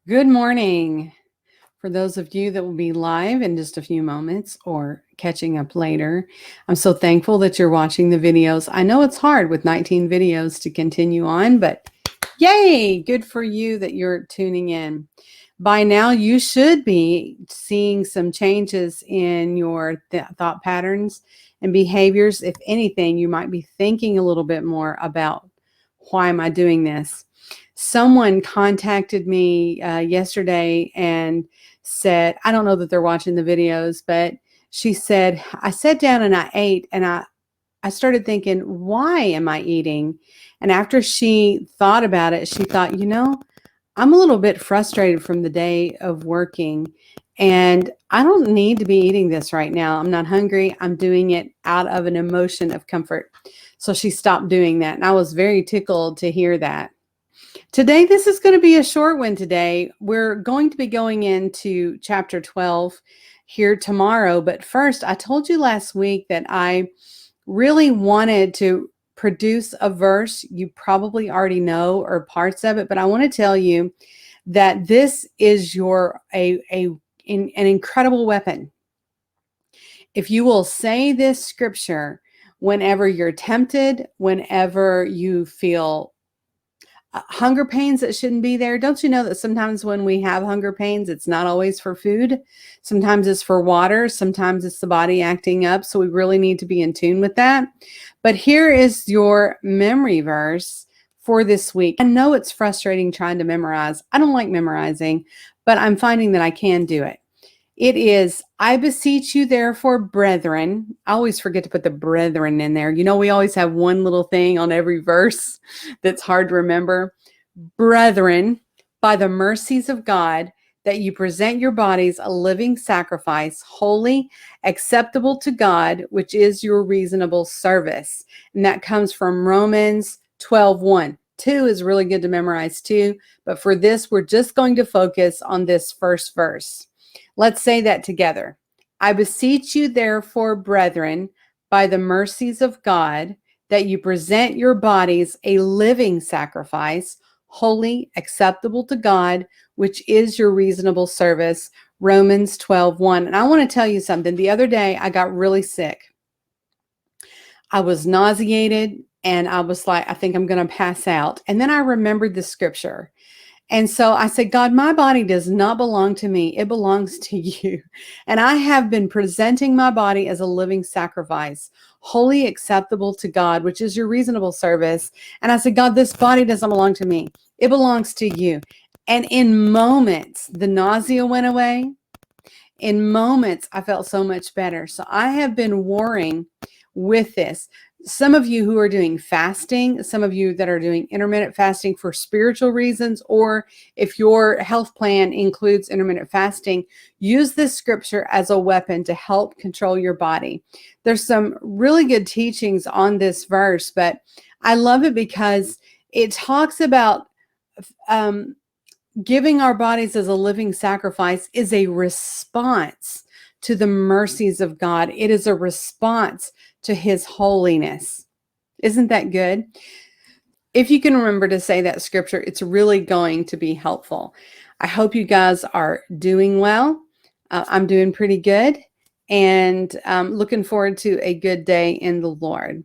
Good morning. For those of you that will be live in just a few moments or catching up later, I'm so thankful that you're watching the videos. I know it's hard with 19 videos to continue on, but yay, good for you that you're tuning in. By now, you should be seeing some changes in your thought patterns and behaviors. If anything, you might be thinking a little bit more about why am I doing this? Someone contacted me yesterday and said, I don't know that they're watching the videos, but she said, I sat down and I ate and I started thinking, why am I eating? And after she thought about it, she thought, I'm a little bit frustrated from the day of working and I don't need to be eating this right now. I'm not hungry. I'm doing it out of an emotion of comfort. So she stopped doing that. And I was very tickled to hear that. Today, this is going to be a short one today. We're going to be going into chapter 12 here tomorrow. But first, I told you last week that I really wanted to produce a verse. You probably already know or parts of it, but I want to tell you that this is an incredible weapon. If you will say this scripture whenever you're tempted, whenever you feel hunger pains that shouldn't be there. Don't you know that sometimes when we have hunger pains, it's not always for food? Sometimes it's for water. Sometimes it's the body acting up. So we really need to be in tune with that. But here is your memory verse for this week. I know it's frustrating trying to memorize. I don't like memorizing, but I'm finding that I can do it. It is, I beseech you, therefore, brethren. I always forget to put the brethren in there. We always have one little thing on every verse that's hard to remember. Brethren, by the mercies of God, that you present your bodies a living sacrifice, holy, acceptable to God, which is your reasonable service. And that comes from Romans 12:1. 2 is really good to memorize too, but for this, we're just going to focus on this first verse. Let's say that together. I beseech you, therefore, brethren, by the mercies of God, that you present your bodies a living sacrifice, holy, acceptable to God, which is your reasonable service. Romans 12:1. And I want to tell you something. The other day, I got really sick. I was nauseated and I was like, I think I'm going to pass out. And then I remembered the scripture. And so I said, God, my body does not belong to me. It belongs to you. And I have been presenting my body as a living sacrifice, wholly acceptable to God, which is your reasonable service. And I said, God, this body doesn't belong to me. It belongs to you. And in moments, the nausea went away. In moments, I felt so much better. So I have been warring with this. Some of you who are doing fasting, some of you that are doing intermittent fasting for spiritual reasons, or if your health plan includes intermittent fasting, use this scripture as a weapon to help control your body. There's some really good teachings on this verse, but I love it because it talks about giving our bodies as a living sacrifice is a response to the mercies of God. It is a response to his holiness. Isn't that good? If you can remember to say that scripture, it's really going to be helpful. I hope you guys are doing well. I'm doing pretty good and looking forward to a good day in the Lord.